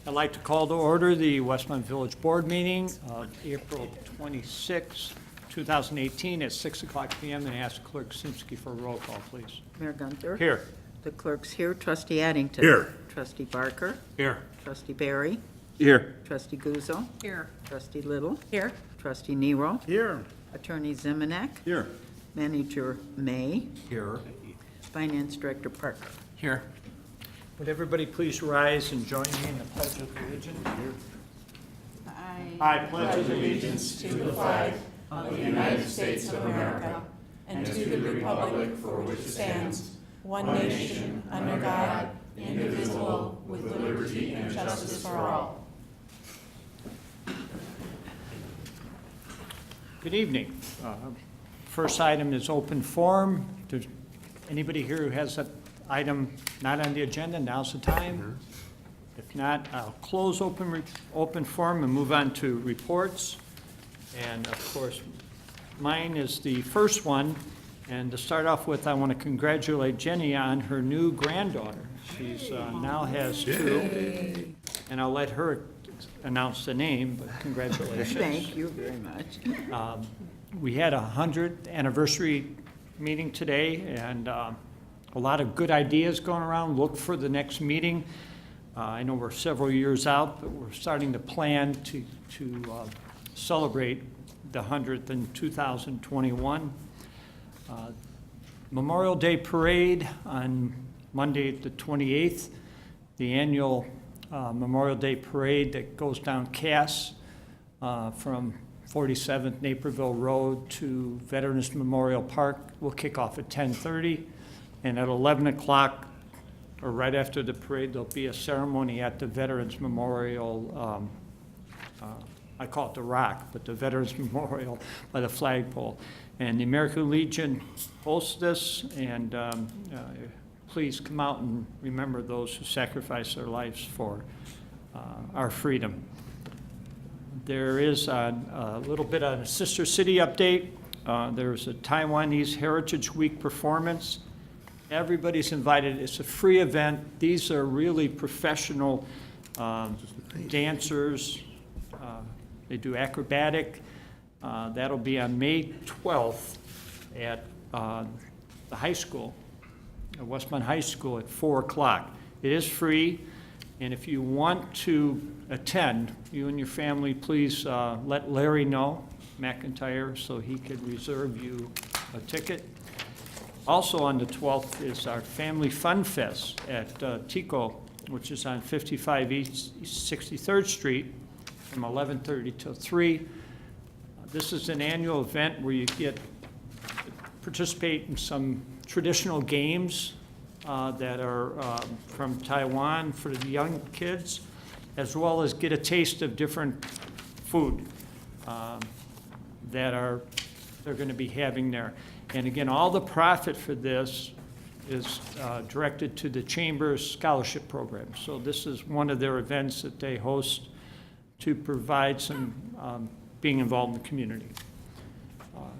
I'd like to call to order the Westmont Village Board meeting of April 26, 2018 at 6 o'clock p.m. and ask Clerk Simsky for a roll call, please. Mayor Gunther? Here. The clerk's here. Trustee Addington? Here. Trustee Barker? Here. Trustee Barry? Here. Trustee Guzzo? Here. Trustee Little? Here. Trustee Nero? Here. Attorney Zemanek? Here. Manager May? Here. Finance Director Parker? Here. Would everybody please rise and join me in the Pledge of Allegiance? I pledge allegiance To the flag of the United States of America and to the republic for which it stands, one nation, under God, indivisible, with liberty and justice for all. Good evening. First item is open forum. Does anybody here who has an item not on the agenda, now's the time. If not, I'll close open forum and move on to reports. And of course, mine is the first one. And to start off with, I want to congratulate Jenny on her new granddaughter. She's now has two. And I'll let her announce the name, but congratulations. Thank you very much. We had a 100th anniversary meeting today, and a lot of good ideas going around. Look for the next meeting. I know we're several years out, but we're starting to plan to celebrate the 100th in 2021. Memorial Day Parade on Monday, the 28th. The annual Memorial Day Parade that goes down Cass from 47th Naperville Road to Veterans Memorial Park will kick off at 10:30. And at 11 o'clock, or right after the parade, there'll be a ceremony at the Veterans Memorial, I call it the Rock, but the Veterans Memorial by the flagpole. And the American Legion hosts this, and please come out and remember those who sacrificed their lives for our freedom. There is a little bit of a sister city update. There's a Taiwanese Heritage Week performance. Everybody's invited. It's a free event. These are really professional dancers. They do acrobatic. That'll be on May 12th at the high school, at Westmont High School at 4 o'clock. It is free, and if you want to attend, you and your family, please let Larry know, McIntyre, so he could reserve you a ticket. Also on the 12th is our Family Fun Fest at Tico, which is on 55 East 63rd Street from 11:30 till 3. This is an annual event where you get to participate in some traditional games that are from Taiwan for the young kids, as well as get a taste of different food that they're going to be having there. And again, all the profit for this is directed to the Chamber's scholarship program. So this is one of their events that they host to provide some being involved in the community.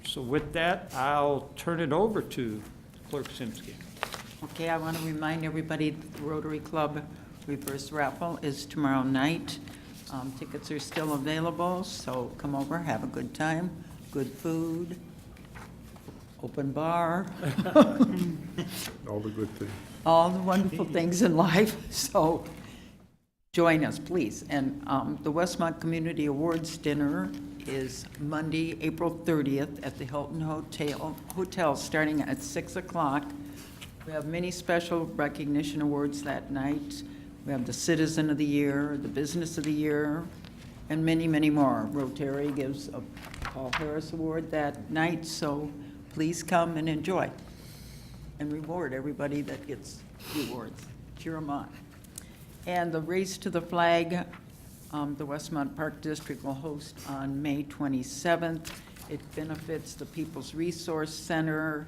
So with that, I'll turn it over to Clerk Simsky. Okay, I want to remind everybody that the Rotary Club reverse raffle is tomorrow night. Tickets are still available, so come over, have a good time, good food, open bar, All the good things. all the wonderful things in life. So join us, please. And the Westmont Community Awards Dinner is Monday, April 30th at the Hilton Hotel starting at 6 o'clock. We have many special recognition awards that night. We have the Citizen of the Year, the Business of the Year, and many, many more. Rotary gives a Paul Harris Award that night, so please come and enjoy and reward everybody that gets the awards. Cheer them on. And the Race to the Flag, the Westmont Park District will host on May 27th. It benefits the People's Resource Center.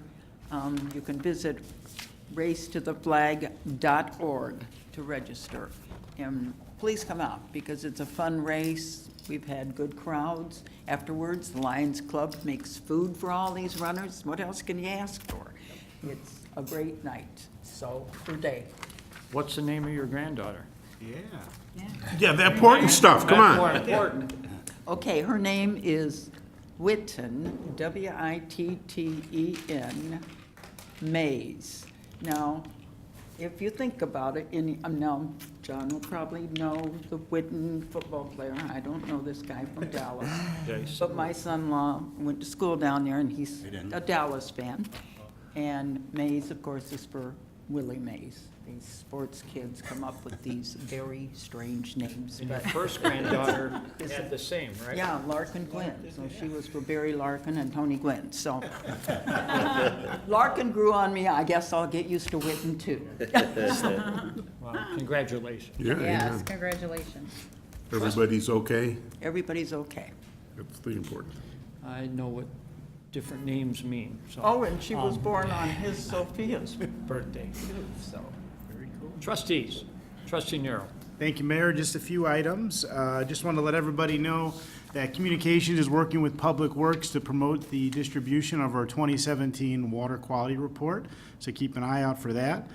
You can visit racetotheflag.org to register. And please come out because it's a fun race. We've had good crowds. Afterwards, the Lions Club makes food for all these runners. What else can you ask for? It's a great night, so, or day. What's the name of your granddaughter? Yeah, the important stuff, come That's more on. important. Okay, her name is Witten, Witten, Mays. Now, if you think about it, now, John will probably know the Witten football player. I don't know this guy from Dallas. Jason. But my son-in-law went to school down there, and he's a Dallas fan. And Mays, of course, is for Willie Mays. These sports kids come up with these very strange names. And your But first granddaughter had the same, right? yeah, Larkin Gwynn. So she was for Barry Larkin and Tony Gwynn. So Larkin grew on me. I guess I'll get used to Witten too. Well, congratulations. Yeah, Yes, amen. congratulations. Everybody's okay? Everybody's okay. That's the important. I know what different names mean, so. Oh, and she was born on his Sophia's Birthday. too, so. Very cool. Trustees, trustee Nero. Thank you, Mayor. Just a few items. Just want to let everybody know that Communications is working with Public Works to promote the distribution of our 2017 Water Quality Report, so keep an eye out for that.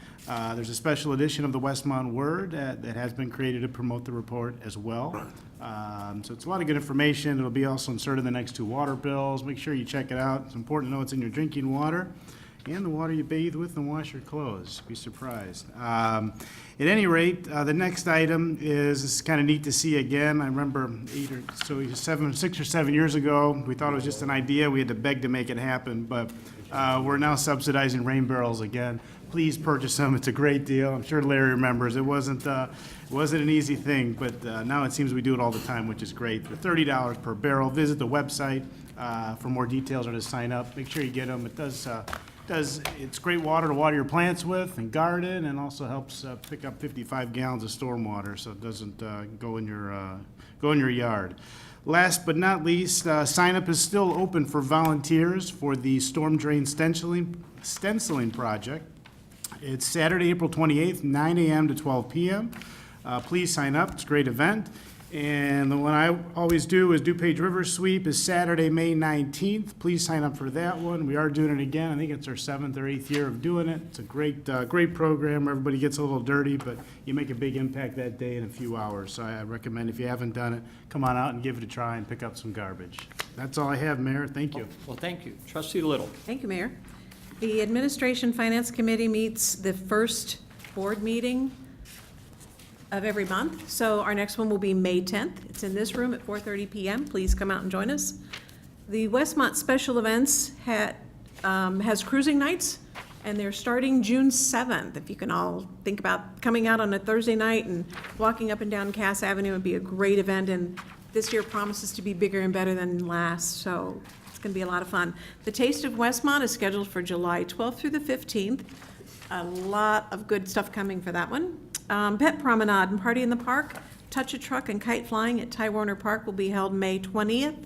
There's a special edition of the Westmont Word that has been created to promote the report as well. So it's a lot of good information. It'll be also inserted in the next two water bills. Make sure you check it out. It's important to know it's in your drinking water and the water you bathe with and wash your clothes. Be surprised. At any rate, the next item is, it's kind of neat to see again. I remember 6 or 7 years ago, we thought it was just an idea. We had to beg to make it happen, but we're now subsidizing rain barrels again. Please purchase them. It's a great deal. I'm sure Larry remembers. It wasn't an easy thing, but now it seems we do it all the time, which is great. For $30 per barrel, visit the website for more details or to sign up. Make sure you get them. It's great water to water your plants with and garden, and also helps pick up 55 gallons of storm water, so it doesn't go in your yard. Last but not least, sign up is still open for volunteers for the storm drain stenciling project. It's Saturday, April 28th, 9 a.m. to 12 p.m. Please sign up. It's a great event. And the one I always do is DuPage River Sweep is Saturday, May 19th. Please sign up for that one. We are doing it again. I think it's our 7th or 8th year of doing it. It's a great program. Everybody gets a little dirty, but you make a big impact that day in a few hours. So I recommend, if you haven't done it, come on out and give it a try and pick up some garbage. That's all I have, Mayor. Thank you. Well, thank you. Trustee Little. Thank you, Mayor. The Administration Finance Committee meets the first board meeting of every month. So our next one will be May 10th. It's in this room at 4:30 p.m. Please come out and join us. The Westmont Special Events has cruising nights, and they're starting June 7th. If you can all think about coming out on a Thursday night and walking up and down Cass Avenue, would be a great event, and this year promises to be bigger and better than last, so it's going to be a lot of fun. The Taste of Westmont is scheduled for July 12th through the 15th. A lot of good stuff coming for that one. Pet Promenade and Party in the Park, Touch a Truck and Kite Flying at Ty Warner Park will be held May 20th.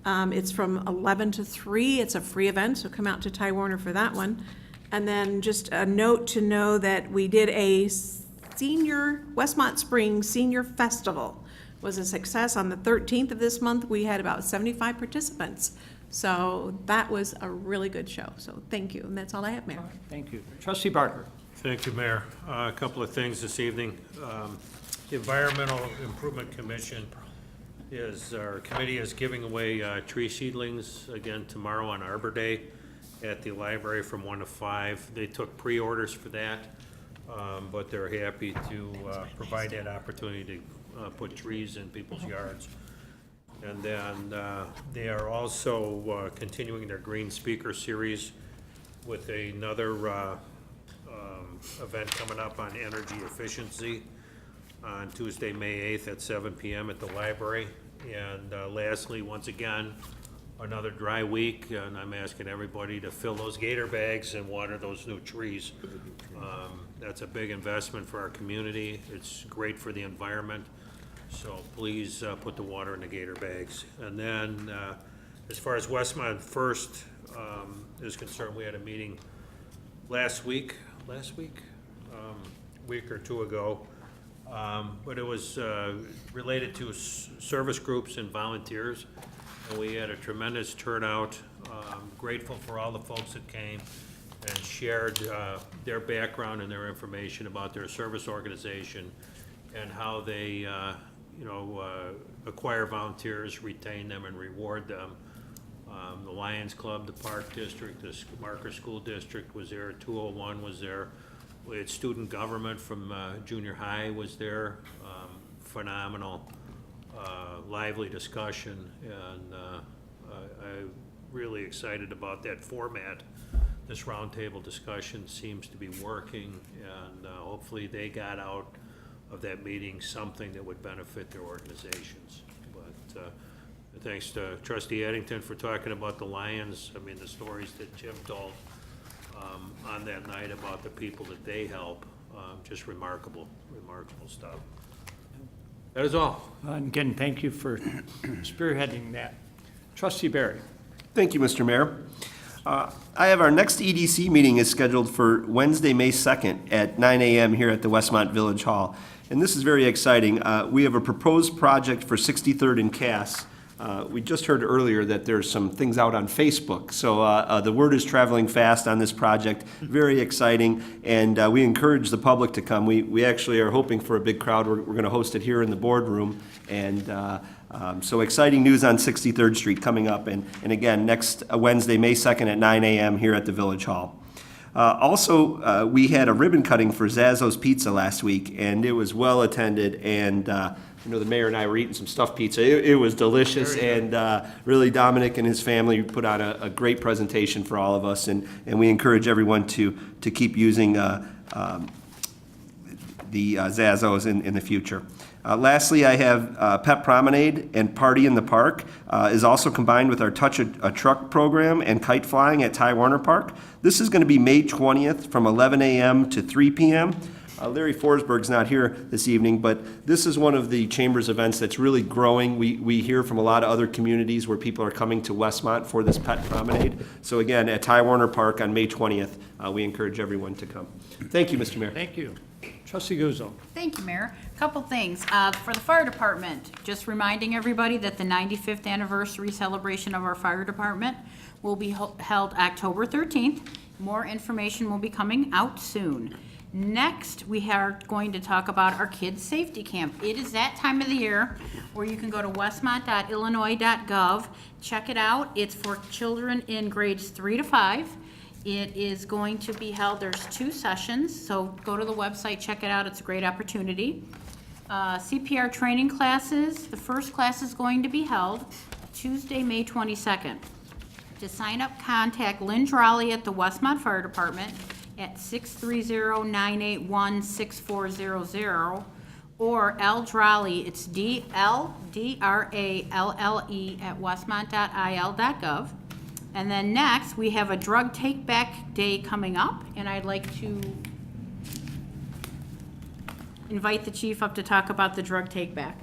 It's from 11 to 3. It's a free event, so come out to Ty Warner for that one. And then just a note to know that we did a Westmont Spring Senior Festival. It was a success. On the 13th of this month, we had about 75 participants. So that was a really good show. So thank you. And that's all I have, Mayor. Thank you. Trustee Barker. Thank you, Mayor. A couple of things this evening. The Environmental Improvement Commission our committee is giving away tree seedlings again tomorrow on Arbor Day at the library from 1 to 5. They took pre-orders for that, but they're happy to provide that opportunity to put trees in people's yards. And then they are also continuing their Green Speaker Series with another event coming up on energy efficiency on Tuesday, May 8th at 7 p.m. at the library. And lastly, once again, another dry week, and I'm asking everybody to fill those gator bags and water those new trees. That's a big investment for our community. It's great for the environment. So please put the water in the gator bags. And then as far as Westmont First is concerned, we had a meeting week or two ago, but it was related to service groups and volunteers, and we had a tremendous turnout. Grateful for all the folks that came and shared their background and their information about their service organization and how they, acquire volunteers, retain them, and reward them. The Lions Club, the Park District, the Marker School District was there, 201 was there. We had student government from junior high was there. Phenomenal, lively discussion, and I'm really excited about that format. This roundtable discussion seems to be working, and hopefully they got out of that meeting something that would benefit their organizations. But thanks to Trustee Addington for talking about the Lions. I mean, the stories that Jim told on that night about the people that they help, just remarkable stuff. That is all. And again, thank you for spearheading that. Trustee Barry. Thank you, Mr. Mayor. I have our next EDC meeting is scheduled for Wednesday, May 2nd at 9 a.m. here at the Westmont Village Hall. And this is very exciting. We have a proposed project for 63rd and Cass. We just heard earlier that there's some things out on Facebook. So the word is traveling fast on this project. Very exciting. And we encourage the public to come. We actually are hoping for a big crowd. We're going to host it here in the boardroom. And so exciting news on 63rd Street coming up. And again, next Wednesday, May 2nd at 9 a.m. here at the Village Hall. Also, we had a ribbon cutting for Zazzo's Pizza last week, and it was well attended. And the mayor and I were eating some stuffed pizza. It was delicious, and really Dominic and his family put on a great presentation for all of us. And we encourage everyone to keep using the Zazzo's in the future. Lastly, I have Pet Promenade and Party in the Park is also combined with our Touch a Truck program and kite flying at Ty Warner Park. This is going to be May 20th from 11 a.m. to 3 p.m. Larry Forsberg's not here this evening, but this is one of the Chamber's events that's really growing. We hear from a lot of other communities where people are coming to Westmont for this Pet Promenade. So again, at Ty Warner Park on May 20th, we encourage everyone to come. Thank you, Mr. Mayor. Thank you. Trustee Guzzo. Thank you, Mayor. Couple things. For the fire department, just reminding everybody that the 95th anniversary celebration of our fire department will be held October 13th. More information will be coming out soon. Next, we are going to talk about our kids' safety camp. It is that time of the year where you can go to westmont.illinois.gov, check it out. It's for children in grades 3 to 5. It is going to be held, there's 2 sessions, so go to the website, check it out, it's a great opportunity. CPR training classes, the first class is going to be held Tuesday, May 22nd. To sign up, contact Lynn Drawley at the Westmont Fire Department at 630-981-6400, or L. Drawley, it's DRALLE at westmont.il.gov. And then next, we have a drug take-back day coming up, and I'd like to invite the chief up to talk about the drug take-back.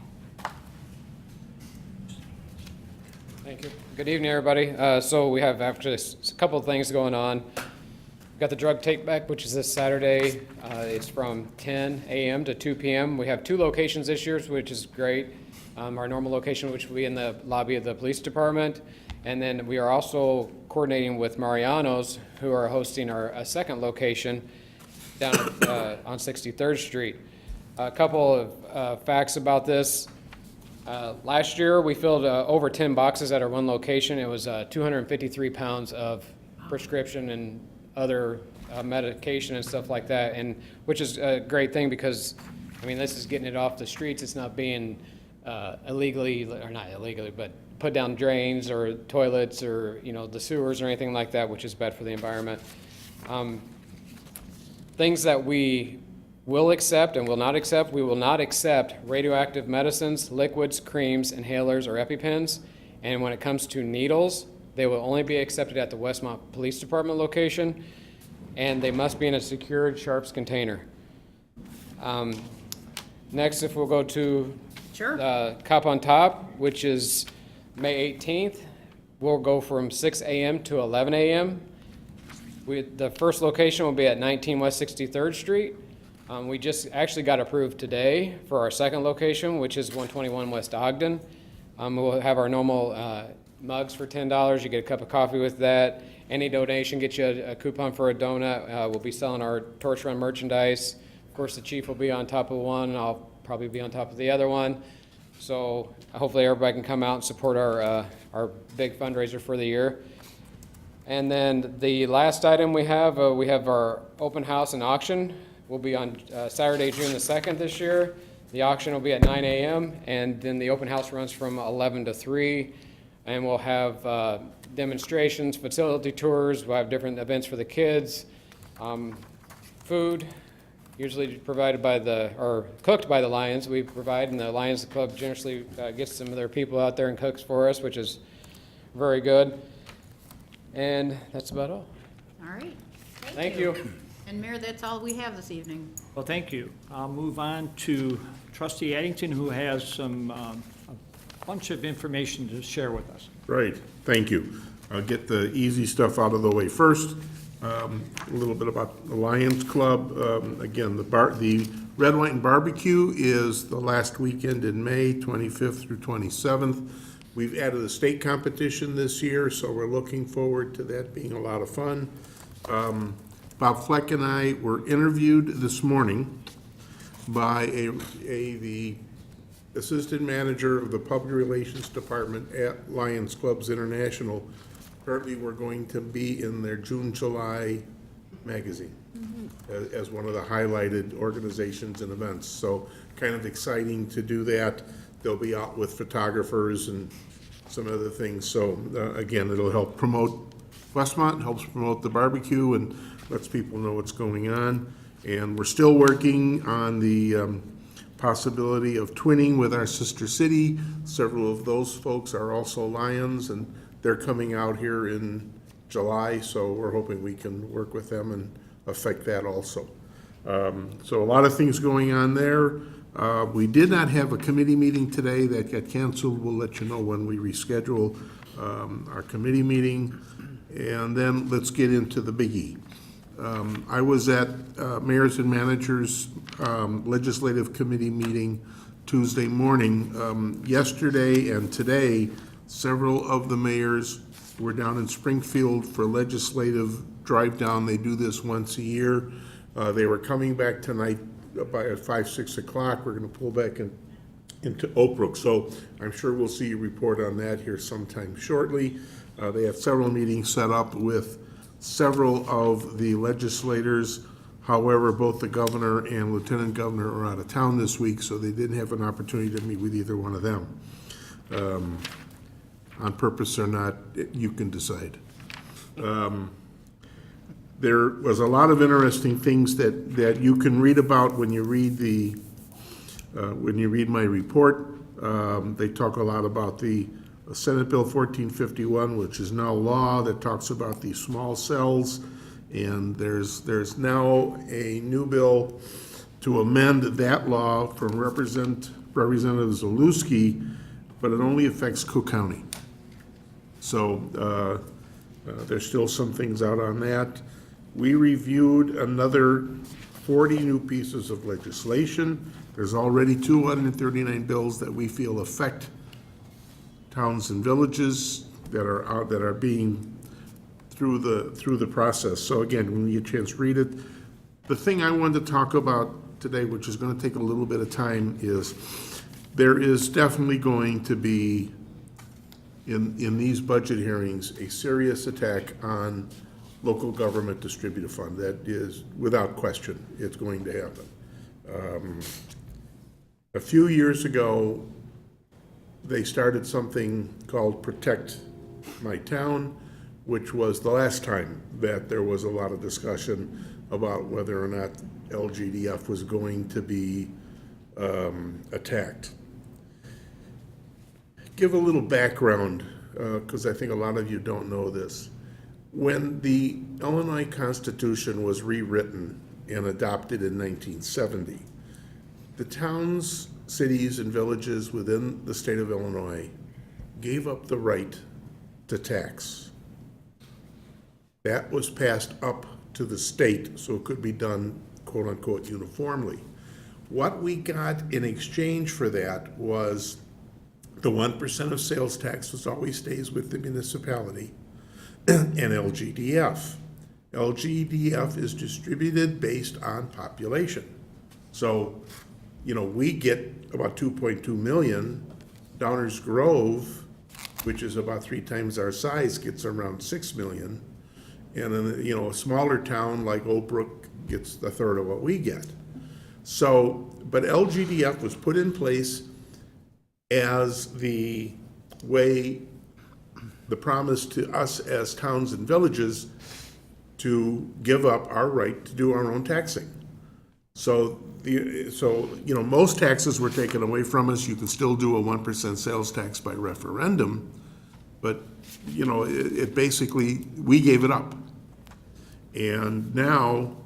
Thank you. Good evening, everybody. So we have actually a couple of things going on. We've got the drug take-back, which is this Saturday. It's from 10 a.m. to 2 p.m. We have 2 locations this year, which is great. Our normal location, which will be in the lobby of the police department. And then we are also coordinating with Mariano's, who are hosting our second location down on 63rd Street. A couple of facts about this. Last year, we filled over 10 boxes at our one location. It was 253 pounds of prescription and other medication and stuff like that, and which is a great thing because, I mean, this is getting it off the streets. It's not being illegally, or not illegally, but put down drains or toilets or, the sewers or anything like that, which is bad for the environment. Things that we will accept and will not accept: we will not accept radioactive medicines, liquids, creams, inhalers, or EpiPens. And when it comes to needles, they will only be accepted at the Westmont Police Department location, and they must be in a secured Sharps container. Next, if we'll go to Sure. Cop on Top, which is May 18th, we'll go from 6 a.m. to 11 a.m. The first location will be at 19 West 63rd Street. We just actually got approved today for our second location, which is 121 West Ogden. We'll have our normal mugs for $10. You get a cup of coffee with that. Any donation gets you a coupon for a donut. We'll be selling our Torch Run merchandise. course, the chief will be on top of one, and I'll probably be on top of the other one. So hopefully everybody can come out and support our big fundraiser for the year. And then the last item we have our open house and auction. Will be on Saturday, June the 2nd this year. The auction will be at 9 a.m. and then the open house runs from 11 to 3. And we'll have demonstrations, facility tours. We'll have different events for the kids. Food, usually provided by or cooked by the Lions. We provide, and the Lions Club generously gets some of their people out there and cooks for us, which is very good. And that's about all. All right. Thank you. And Mayor, that's all we have this evening. Well, thank you. I'll move on to trustee Addington, who has some, a bunch of information to share with us. Right, thank you. I'll get the easy stuff out of the way first. A little bit about the Lions Club. Again, the Red, White, and Barbecue is the last weekend in May, 25th through 27th. We've added a state competition this year, so we're looking forward to that being a lot of fun. Bob Fleck and I were interviewed this morning by the assistant manager of the public relations department at Lions Clubs International. Apparently, we're going to be in their June, July magazine as one of the highlighted organizations and events. So kind of exciting to do that. They'll be out with photographers and some other things. So again, it'll help promote Westmont, helps promote the barbecue, and lets people know what's going on. And we're still working on the possibility of twinning with our sister city. Several of those folks are also Lions, and they're coming out here in July, so we're hoping we can work with them and affect that also. So a lot of things going on there. We did not have a committee meeting today. That got canceled. We'll let you know when we reschedule our committee meeting. And then let's get into the biggie. I was at Mayors and Managers Legislative Committee meeting Tuesday morning. Yesterday and today, several of the mayors were down in Springfield for legislative drive down. They do this once a year. They were coming back tonight at 5, 6 o'clock. We're going to pull back into Oak Brook. So I'm sure we'll see a report on that here sometime shortly. They have several meetings set up with several of the legislators. However, both the governor and lieutenant governor are out of town this week, so they didn't have an opportunity to meet with either one of them. On purpose or not, you can decide. There was a lot of interesting things that you can read about when you read my report. They talk a lot about the Senate Bill 1451, which is now law, that talks about these small cells. And there's now a new bill to amend that law from Representative Zalewski, but it only affects Cook County. So there's still some things out on that. We reviewed another 40 new pieces of legislation. There's already 239 bills that we feel affect towns and villages that are out, that are being through the process. So again, when you get a chance to read it. The thing I wanted to talk about today, which is going to take a little bit of time, is there is definitely going to be in these budget hearings a serious attack on local government distributive fund. That is, without question, it's going to happen. A few years ago, they started something called Protect My Town, which was the last time that there was a lot of discussion about whether or not LGDF was going to be attacked. Give a little background, because I think a lot of you don't know this. When the Illinois Constitution was rewritten and adopted in 1970, the towns, cities, and villages within the state of Illinois gave up the right to tax. That was passed up to the state so it could be done, quote unquote, uniformly. What we got in exchange for that was the 1% of sales tax, which always stays with the municipality, and LGDF. LGDF is distributed based on population. So, we get about 2.2 million. Downers Grove, which is about 3 times our size, gets around 6 million. And then, a smaller town like Oak Brook gets a third of what we get. So, but LGDF was put in place as the way, the promise to us as towns and villages to give up our right to do our own taxing. So, most taxes were taken away from us. You can still do a 1% sales tax by referendum, but, it basically, we gave it up. And now,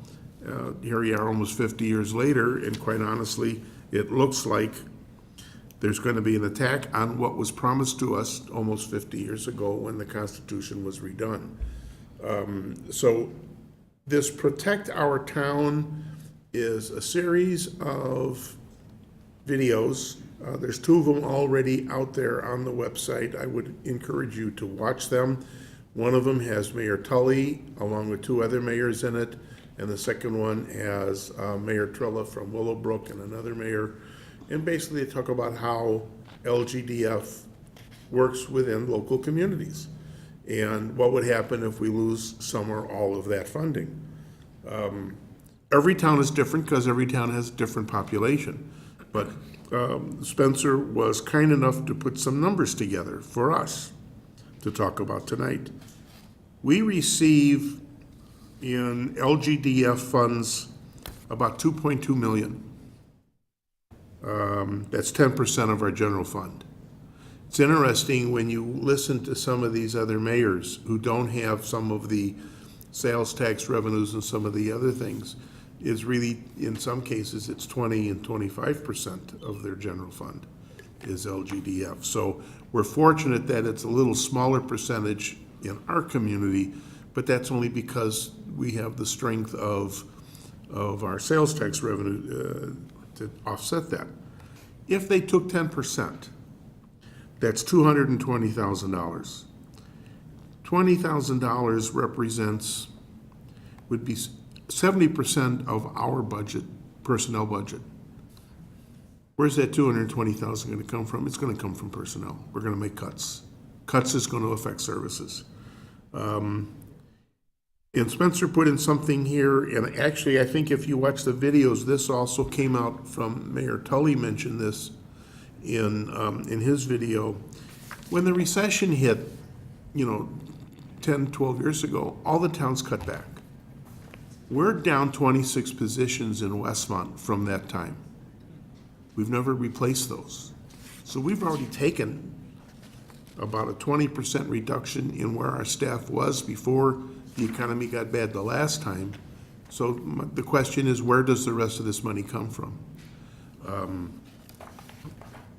here we are almost 50 years later, and quite honestly, it looks like there's going to be an attack on what was promised to us almost 50 years ago when the Constitution was redone. So this Protect Our Town is a series of videos. There's 2 of them already out there on the website. I would encourage you to watch them. One of them has Mayor Tully along with 2 other mayors in it, and the second one has Mayor Trilla from Willowbrook and another mayor. And basically they talk about how LGDF works within local communities and what would happen if we lose some or all of that funding. Every town is different because every town has a different population. But Spencer was kind enough to put some numbers together for us to talk about tonight. We receive in LGDF funds about 2.2 million. That's 10% of our general fund. It's interesting when you listen to some of these other mayors who don't have some of the sales tax revenues and some of the other things, is really, in some cases, it's 20 and 25% of their general fund is LGDF. So we're fortunate that it's a little smaller percentage in our community, but that's only because we have the strength of our sales tax revenue to offset that. If they took 10%, that's $220,000. $20,000 represents, would be 70% of our budget, personnel budget. Where's that 220,000 going to come from? It's going to come from personnel. We're going to make cuts. Cuts is going to affect services. And Spencer put in something here, and actually, I think if you watch the videos, this also came out from Mayor Tully mentioned this in his video. When the recession hit, 10, 12 years ago, all the towns cut back. We're down 26 positions in Westmont from that time. We've never replaced those. So we've already taken about a 20% reduction in where our staff was before the economy got bad the last time. So the question is, where does the rest of this money come from?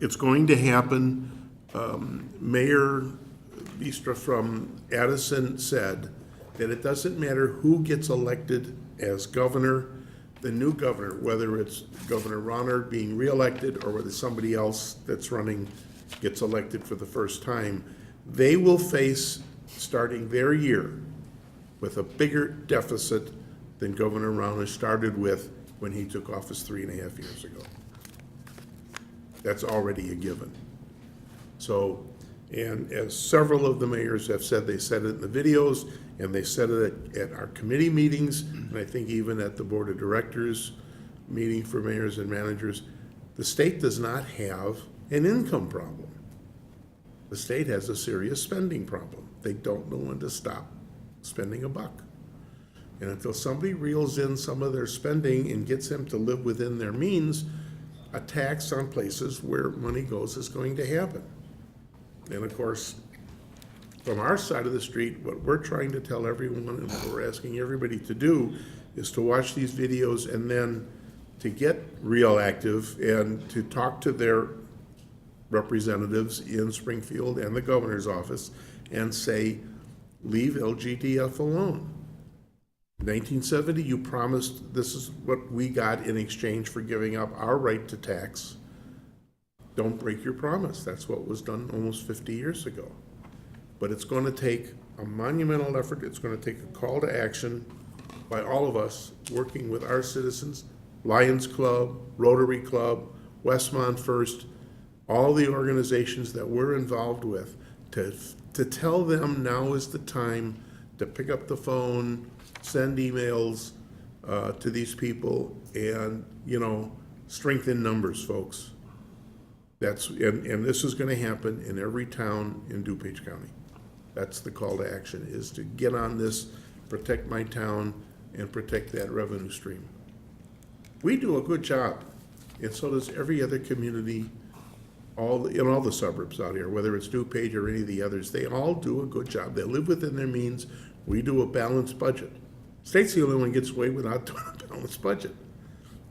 It's going to happen. Mayor Bistra from Addison said that it doesn't matter who gets elected as governor, the new governor, whether it's Governor Ronner being reelected or whether somebody else that's running gets elected for the first time, they will face, starting their year, with a bigger deficit than Governor Ronner started with when he took office 3.5 years ago. That's already a given. So, and as several of the mayors have said, they said it in the videos, and they said it at our committee meetings, and I think even at the board of directors meeting for mayors and managers, the state does not have an income problem. The state has a serious spending problem. They don't know when to stop spending a buck. And until somebody reels in some of their spending and gets them to live within their means, a tax on places where money goes is going to happen. And of course, from our side of the street, what we're trying to tell everyone and what we're asking everybody to do is to watch these videos and then to get real active and to talk to their representatives in Springfield and the governor's office and say, leave LGDF alone. In 1970, you promised this is what we got in exchange for giving up our right to tax. Don't break your promise. That's what was done almost 50 years ago. But it's going to take a monumental effort. It's going to take a call to action by all of us working with our citizens Lions Club, Rotary Club, Westmont First, all the organizations that we're involved with, to tell them now is the time to pick up the phone, send emails to these people, and, strengthen numbers, folks. And this is gonna happen in every town in DuPage County. That's the call to action, is to get on this, protect my town, and protect that revenue stream. We do a good job, and so does every other community, in all the suburbs out here, whether it's DuPage or any of the others. They all do a good job. They live within their means. We do a balanced budget. State's the only one that gets away without doing a balanced budget.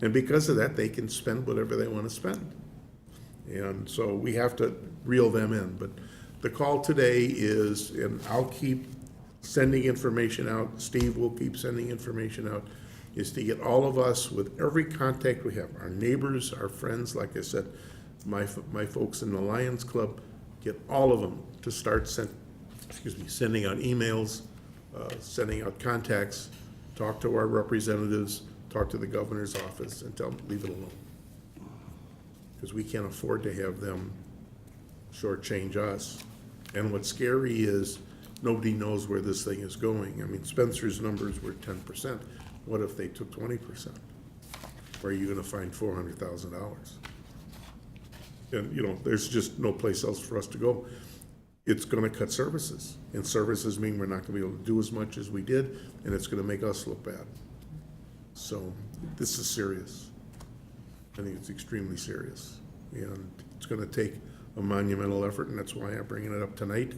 And because of that, they can spend whatever they want to spend. And so we have to reel them in. But the call today is, and I'll keep sending information out, Steve will keep sending information out, is to get all of us, with every contact we have, our neighbors, our friends, like I said, my folks in the Lions Club, get all of them to start sending out emails, sending out contacts, talk to our representatives, talk to the governor's office, and tell them, leave it alone. Because we can't afford to have them shortchange us. And what's scary is nobody knows where this thing is going. I mean, Spencer's numbers were 10%. What if they took 20%? Where are you gonna find $400,000? And, there's just no place else for us to go. It's gonna cut services, and services mean we're not gonna be able to do as much as we did, and it's gonna make us look bad. So, this is serious. I think it's extremely serious, and it's gonna take a monumental effort, and that's why I'm bringing it up tonight,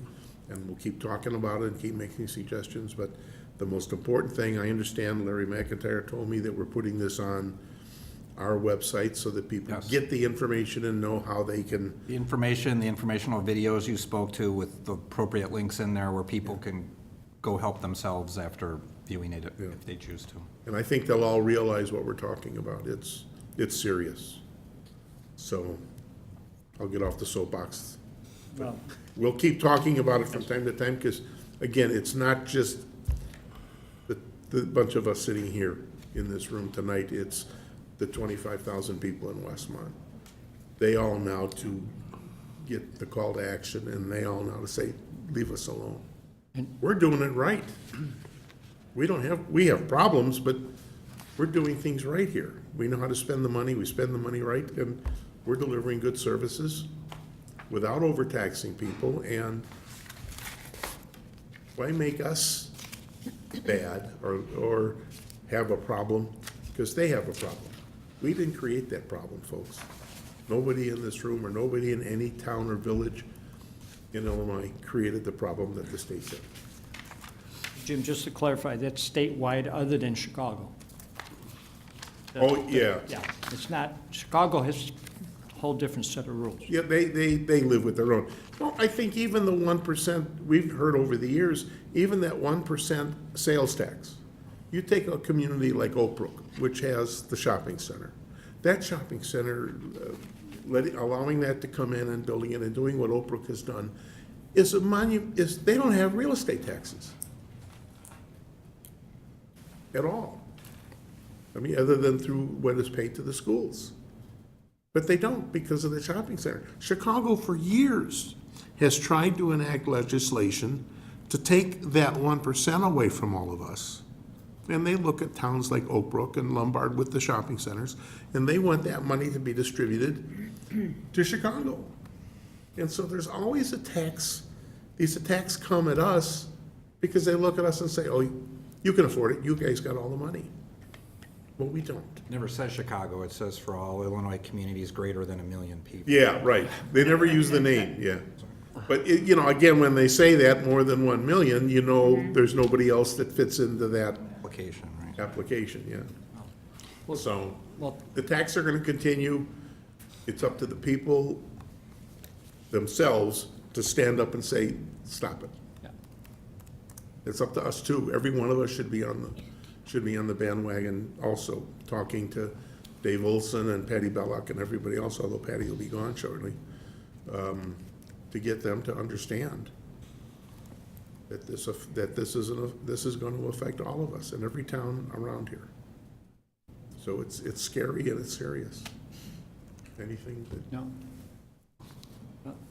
and we'll keep talking about it and keep making suggestions, but the most important thing, I understand Larry McIntyre told me that we're putting this on our website so that people Yes. get the information and know how they can, The information, the informational videos you spoke to with the appropriate links in there where people can go help themselves after viewing it if they choose to. and I think they'll all realize what we're talking about. It's serious. So, I'll get off the soapbox. Well, We'll keep talking about it from time to time, because, again, it's not just the bunch of us sitting here in this room tonight, it's the 25,000 people in Westmont. They all now to get the call to action, and they all now to say, leave us alone. We're doing it right. We have problems, but we're doing things right here. We know how to spend the money, we spend the money right, and we're delivering good services without overtaxing people, and why make us bad or have a problem? Because they have a problem. We didn't create that problem, folks. Nobody in this room or nobody in any town or village in Illinois created the problem that the state did. Jim, just to clarify, that's statewide other than Chicago. Oh, yeah. Yeah, it's not, Chicago has a whole different set of rules. Yeah, they live with their own. Well, I think even the 1%, we've heard over the years, even that 1% sales tax. You take a community like Oak Brook, which has the shopping center. That shopping center, allowing that to come in and building it and doing what Oak Brook has done, they don't have real estate taxes at all. I mean, other than through what is paid to the schools. But they don't because of the shopping center. Chicago for years has tried to enact legislation to take that 1% away from all of us. And they look at towns like Oak Brook and Lombard with the shopping centers, and they want that money to be distributed to Chicago. And so there's always a tax, these attacks come at us because they look at us and say, oh, you can afford it, you guys got all the money. Well, we don't. Never says Chicago, it says for all Illinois communities greater than 1 million people. Yeah, right. They never use the name, yeah. But, again, when they say that, more than 1 million, there's nobody else that fits into that Application, right? application, yeah. So, Well, the taxes are gonna continue. It's up to the people themselves to stand up and say, stop it. yeah. It's up to us too. Every one of us should be on the bandwagon also, talking to Dave Olson and Patty Belloc and everybody else, although Patty will be gone shortly, to get them to understand that this is going to affect all of us in every town around here. So it's scary and it's serious. Anything that No?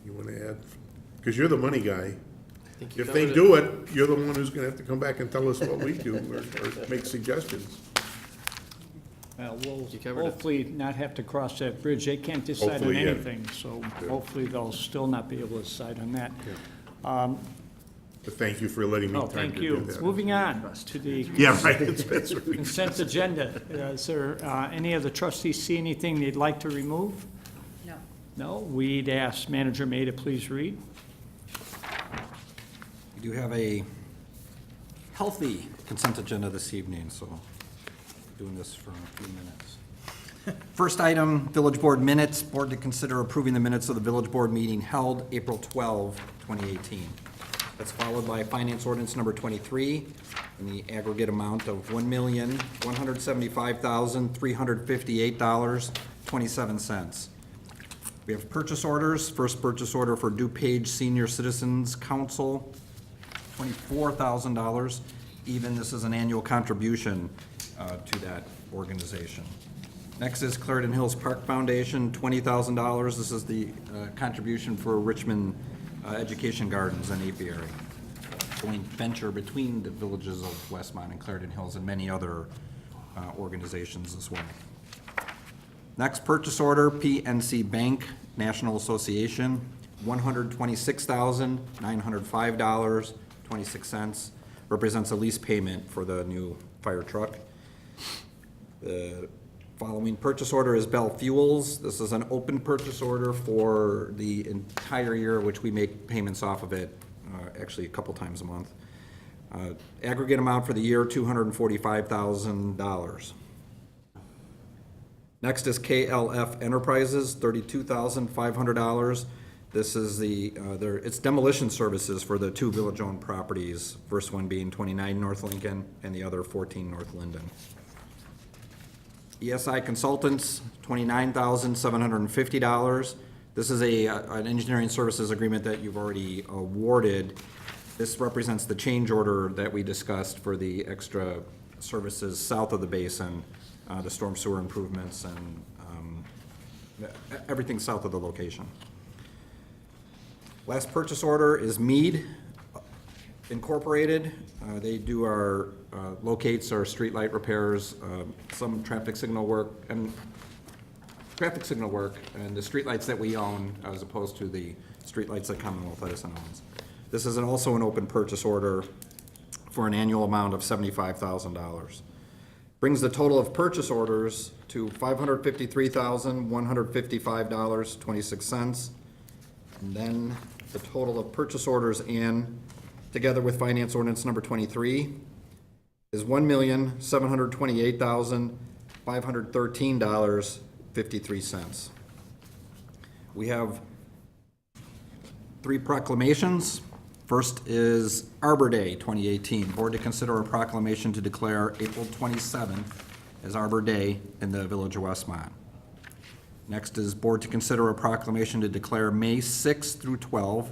you want to add? Because you're the money guy. If they do it, you're the one who's going to have to come back and tell us what we do or make suggestions. Well, we'll hopefully not have to cross that bridge. They can't decide on Hopefully, yeah. anything, so hopefully they'll still not be able to decide on that. But thank you for letting me Oh, time thank to do you. that. Moving on to the Yeah, right. That's right. consent agenda. Is there any of the trustees see anything they'd like to remove? No. No? We'd ask Manager May to please read. We do have a healthy consent agenda this evening, so doing this for a few minutes. First item, Village Board minutes. Board to consider approving the minutes of the Village Board meeting held April 12, 2018. That's followed by Finance Ordinance number 23 in the aggregate amount of $1,175,358.27. We have purchase orders. First purchase order for DuPage Senior Citizens Council, $24,000. Even this is an annual contribution to that organization. Next is Clarendon Hills Park Foundation, $20,000. This is the contribution for Richmond Education Gardens and Apiary, joint venture between the villages of Westmont and Clarendon Hills and many other organizations as well. Next purchase order, PNC Bank National Association, $126,905.26. Represents a lease payment for the new fire truck. The following purchase order is Bell Fuels. This is an open purchase order for the entire year, which we make payments off of it, actually a couple times a month. Aggregate amount for the year, $245,000. Next is KLF Enterprises, $32,500. This is it's demolition services for the two village-owned properties, first one being 29 North Lincoln and the other 14 North Linden. ESI Consultants, $29,750. This is an engineering services agreement that you've already awarded. This represents the change order that we discussed for the extra services south of the basin, the storm sewer improvements and everything south of the location. Last purchase order is Mead Incorporated. They do our, locates our streetlight repairs, some traffic signal work, and the streetlights that we own as opposed to the streetlights that Commonwealth Edison owns. This is also an open purchase order for an annual amount of $75,000. Brings the total of purchase orders to $553,155.26. And then the total of purchase orders in, together with finance ordinance number 23, is $1,728,513.53. We have 3 proclamations. First is Arbor Day 2018. Board to consider a proclamation to declare April 27th as Arbor Day in the Village of Westmont. Next is board to consider a proclamation to declare May 6th through 12th,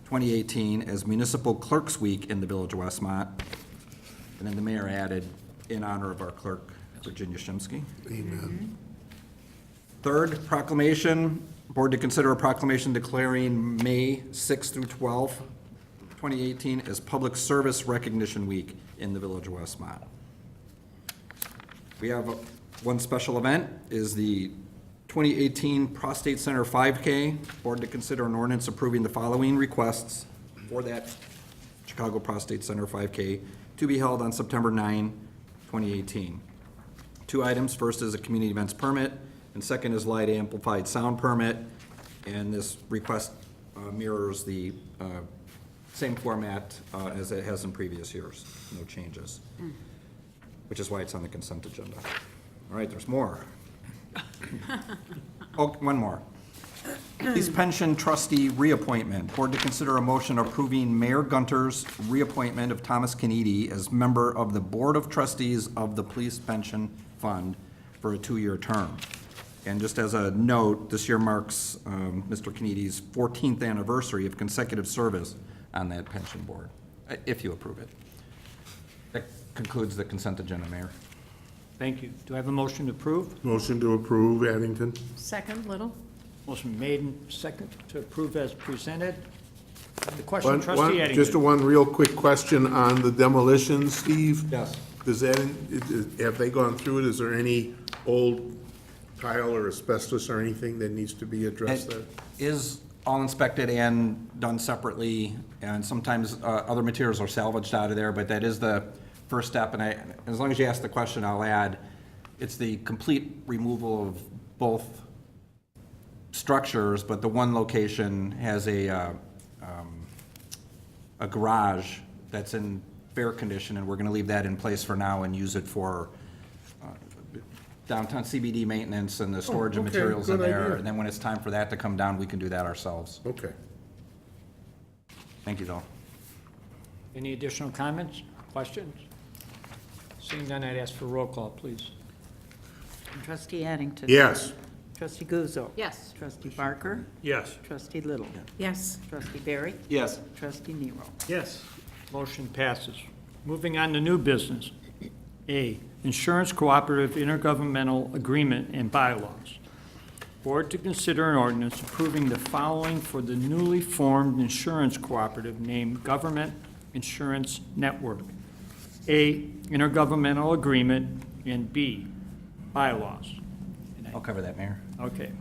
2018 as Municipal Clerks Week in the Village of Westmont. And then the mayor added, in honor of our clerk, Virginia Shimsky. Amen. Third proclamation, board to consider a proclamation declaring May 6th through 12th, 2018 as Public Service Recognition Week in the Village of Westmont. We have one special event, is the 2018 Prostate Center 5K. Board to consider an ordinance approving the following requests for that Chicago Prostate Center 5K to be held on September 9, 2018. 2 items. First is a community events permit, and second is light amplified sound permit. And this request mirrors the same format as it has in previous years. No changes, which is why it's on the consent agenda. All right, there's more. Oh, one more. Police pension trustee reappointment. Board to consider a motion approving Mayor Gunter's reappointment of Thomas Kennedy as member of the Board of Trustees of the Police Pension Fund for a 2-year term. And just as a note, this year marks Mr. Kennedy's 14th anniversary of consecutive service on that pension board, if you approve it. That concludes the consent agenda, Mayor. Thank you. Do I have a motion to approve? Motion to approve, Addington. Second, Little? Motion made and second to approve as presented. The question, One- trustee one- Addington. Just one real quick question on the demolition, Steve. Yes. Does that, have they gone through it? Is there any old tile or asbestos or anything that needs to be addressed there? It is all inspected and done separately, and sometimes other materials are salvaged out of there, but that is the first step, and as long as you ask the question, I'll add, it's the complete removal of both structures, but the one location has a garage that's in fair condition, and we're gonna leave that in place for now and use it for downtown CBD maintenance and the storage of okay, materials in good there. idea. And then when it's time for that to come down, we can do that ourselves. Okay. Thank you, though. Any additional comments, questions? Seeing none, I'd ask for roll call, please. Trustee Addington. Yes. Trustee Guzzo. Yes. Trustee Barker. Yes. Trustee Little. Yes. Trustee Barry. Yes. Trustee Nero. Yes. Motion passes. Moving on to new business. A, Insurance Cooperative Intergovernmental Agreement and Bylaws. Board to consider an ordinance approving the following for the newly formed insurance cooperative named Government Insurance Network. A, intergovernmental agreement, and B, bylaws. I'll cover that, Mayor. Okay.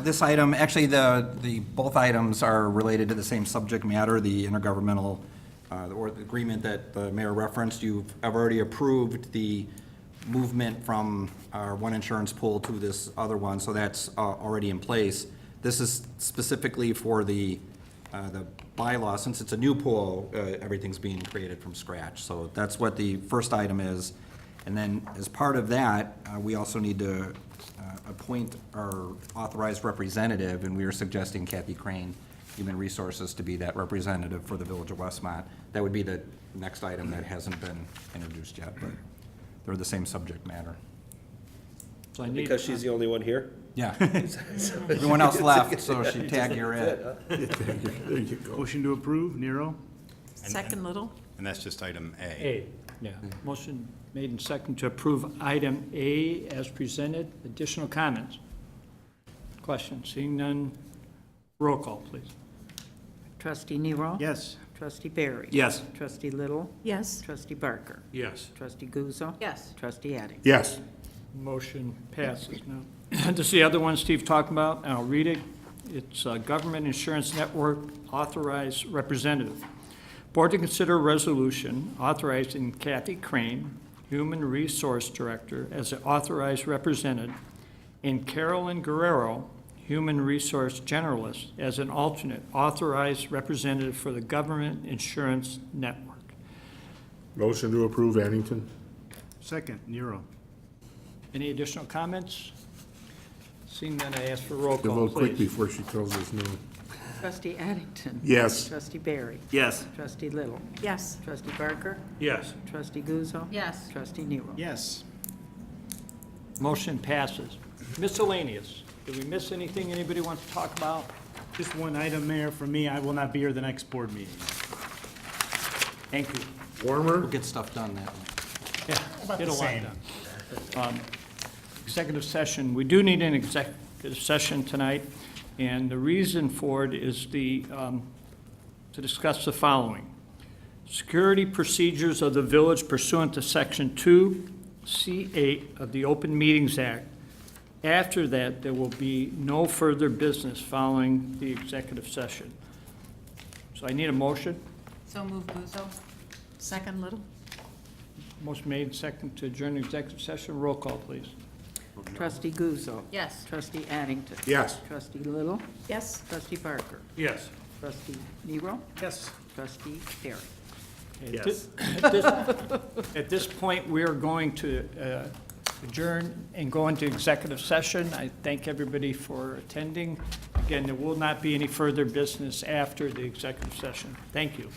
This item, actually, both items are related to the same subject matter, the intergovernmental, or the agreement that the mayor referenced. I've already approved the movement from our one insurance pool to this other one, so that's already in place. This is specifically for the bylaw. Since it's a new pool, everything's being created from scratch. So that's what the first item is. And then as part of that, we also need to appoint our authorized representative, and we are suggesting Kathy Crane, Human Resources, to be that representative for the Village of Westmont. That would be the next item that hasn't been introduced yet, but they're the same subject matter. So I need, Because she's the only one here? Yeah. Everyone else left, so she tagged you're it. There you go. Motion to approve, Nero. Second, Little? And that's just item A. A, yeah. Motion made and second to approve item A as presented. Additional comments? Questions? Seeing none, roll call, please. Trustee Nero. Yes. Trustee Barry. Yes. Trustee Little. Yes. Trustee Barker. Yes. Trustee Guzzo. Yes. Trustee Addington. Yes. Motion passes. Now, this is the other one Steve talked about, and I'll read it. It's Government Insurance Network Authorized Representative. Board to consider a resolution authorizing Kathy Crane, Human Resource Director, as an authorized representative, and Carolyn Guerrero, Human Resource Generalist, as an alternate authorized representative for the Government Insurance Network. Motion to approve, Addington. Second, Nero. Any additional comments? Seeing none, I ask for roll To call, vote quick please. before she tells us no. Trustee Addington. Yes. Trustee Barry. Yes. Trustee Little. Yes. Trustee Barker. Yes. Trustee Guzzo. Yes. Trustee Nero. Yes. Motion passes. Miscellaneous. Did we miss anything anybody wants to talk about? Just one item, Mayor, for me. I will not be here the next board meeting. Thank you. Warmer? We'll get stuff done that way. Yeah, get a lot same. done. Executive session, we do need an executive session tonight, and the reason for it is to discuss the following. Security procedures of the village pursuant to Section 2C8 of the Open Meetings Act. After that, there will be no further business following the executive session. So I need a motion. So move Guzzo. Second, Little? Motion made, second to adjourn the executive session. Roll call, please. Trustee Guzzo. Yes. Trustee Addington. Yes. Trustee Little. Yes. Trustee Barker. Yes. Trustee Nero. Yes. Trustee Barry. Yes. At this point, we are going to adjourn and go into executive session. I thank everybody for attending. Again, there will not be any further business after the executive session. Thank you.